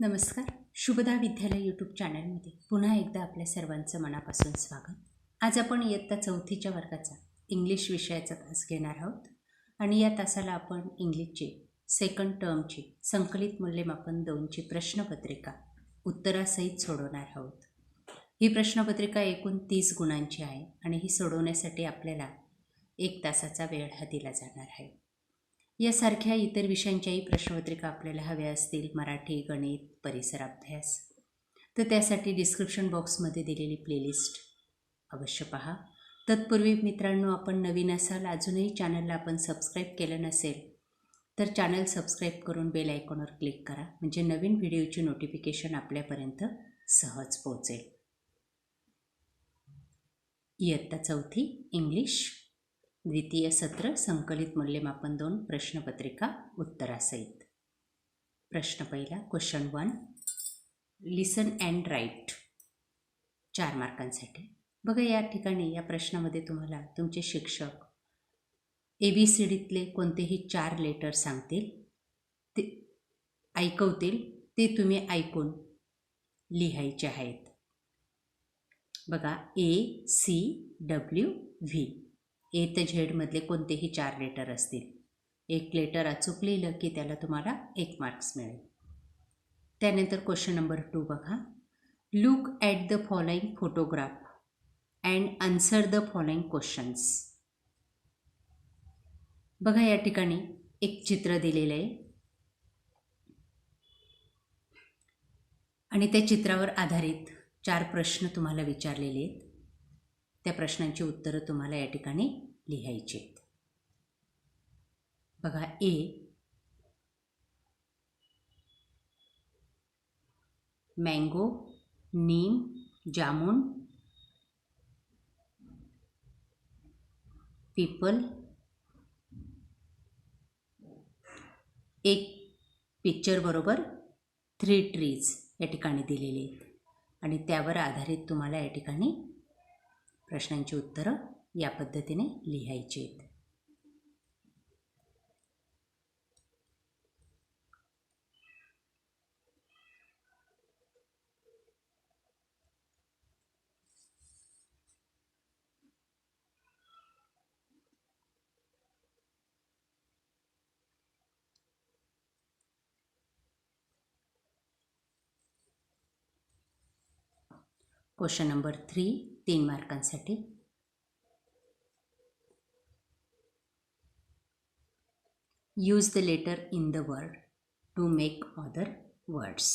नमस्कार. शुभदा विद्यालय यूट्यूब चॅनलमध्ये पुन्हा एकदा आपल्या सर्वांचं मनापासून स्वागत. आज आपण इयत्ता 4थीच्या वर्गाचा इंग्लिश विषयाचा तास घेणार आहोत आणि या तासाला आपण इंग्लिशची सेकंड टर्मची संकलित मूल्यमापन 2ची प्रश्नपत्रिका उत्तरासहित सोडवणार आहोत. ही प्रश्नपत्रिका एकूण 30 गुणांची आहे आणि ही सोडवण्यासाठी आपल्याला 1 तासाचा वेळ हा दिला जाणार आहे. यासारख्या इतर विषयांच्याही प्रश्नपत्रिका आपल्याला हव्या असतील, मराठी, गणित, परिसर अभ्यास, तर त्यासाठी डिस्क्रिप्शन बॉक्समध्ये दिलेली प्लेलिस्ट अवश्य पहा. तत्पूर्वी मित्रांनो, आपण नवीन असाल, अजूनही चॅनलला आपण सबस्क्राईब केलं नसेल तर चॅनल सबस्क्राईब करून बेल आयकॉनवर क्लिक करा, म्हणजे नवीन व्हिडिओची नोटिफिकेशन आपल्यापर्यंत सहज पोहोचेल. इयत्ता 4थी इंग्लिश द्वितीय सत्र संकलित मूल्यमापन 2 प्रश्नपत्रिका उत्तरासहित. प्रश्न पहिला, क्वेश्चन 1, लिसन अँड राईट, 4 मार्कांसाठी. बघा, या ठिकाणी या प्रश्नामध्ये तुम्हाला तुमचे शिक्षक ABCDतले कोणतेही 4 लेटर सांगतील, ते ऐकवतील, ते तुम्ही ऐकून लिहायचे आहेत. बघा, ACWV, ए ते झेडमधले कोणतेही 4 लेटर असतील. एक लेटर अचूक लिहिलं की त्याला तुम्हाला 1 मार्क्स मिळेल. त्यानंतर क्वेश्चन नंबर 2 बघा, look at the following photograph and answer the following questions. बघा, या ठिकाणी एक चित्र दिलेलं आहे आणि त्या चित्रावर आधारित 4 प्रश्न तुम्हाला विचारलेले आहेत. त्या प्रश्नांची उत्तरं तुम्हाला या ठिकाणी लिहायची आहेत. बघा, ए, मँगो, नीम, जामुन, पीपल. एक पिक्चर बरोबर 3 ट्रीज या ठिकाणी दिलेले आहेत आणि त्यावर आधारित तुम्हाला या ठिकाणी प्रश्नांची उत्तरं या पद्धतीने लिहायची आहेत. क्वेश्चन नंबर 3, 3 मार्कांसाठी. Use the letter in the word to make other words.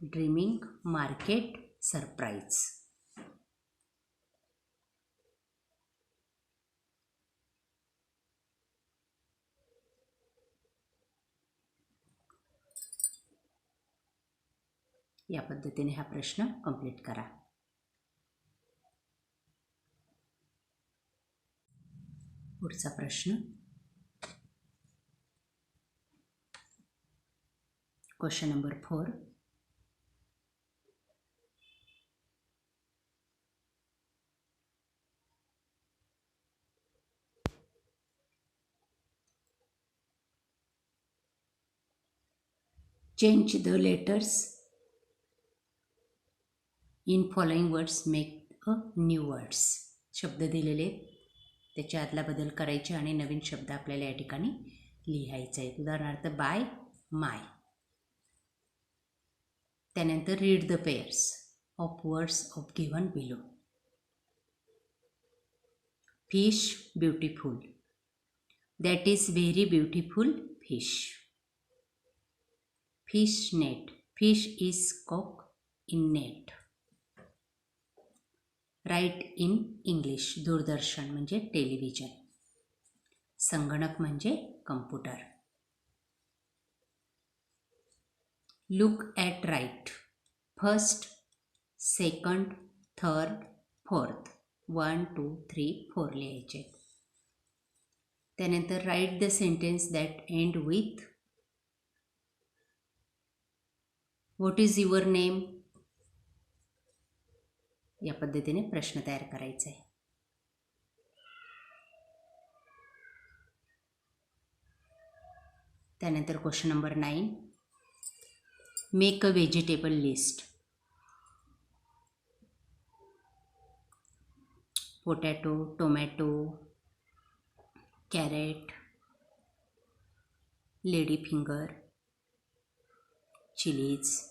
Dreaming, market, surprise. या पद्धतीने हा प्रश्न कंप्लीट करा. पुढचा प्रश्न, question number 4, change the letters in following words, make a new words. शब्द दिलेले, त्याच्या आदला बदल करायचे आणि नवीन शब्द आपल्याला या ठिकाणी लिहायचे आहेत. उदाहरणार्थ, बाय, माय. त्यानंतर read the pairs of words of given below. Fish, beautiful. That is very beautiful fish. Fish net, fish is caught in net. Write in English, दूरदर्शन म्हणजे टेलिव्हिजन. संगणक म्हणजे computer. Look at write, first, second, third, fourth. 1, 2, 3, 4 लिहायचे. त्यानंतर write the sentence that end with what is your name. या पद्धतीने प्रश्न तयार करायचा आहे. त्यानंतर question number 9, make a vegetable list. Potato, tomato, carrot, lady finger, chillies.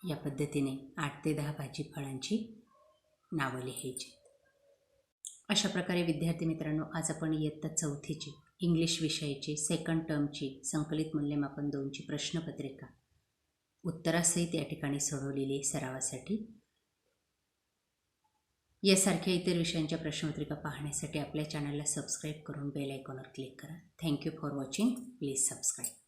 या पद्धतीने 8 ते 10 भाजीपालांची नावं लिहायची. अशा प्रकारे विद्यार्थी मित्रांनो, आज आपण इयत्ता 4थीची इंग्लिश विषयाची सेकंड टर्मची संकलित मूल्यमापन 2ची प्रश्नपत्रिका उत्तरासहित या ठिकाणी सोडवलेली सरावासाठी. यासारख्या इतर विषयांच्या प्रश्नपत्रिका पाहण्यासाठी आपल्या चॅनलला सबस्क्राईब करून बेल आयकॉनवर क्लिक करा. Thank you for watching. Please subscribe.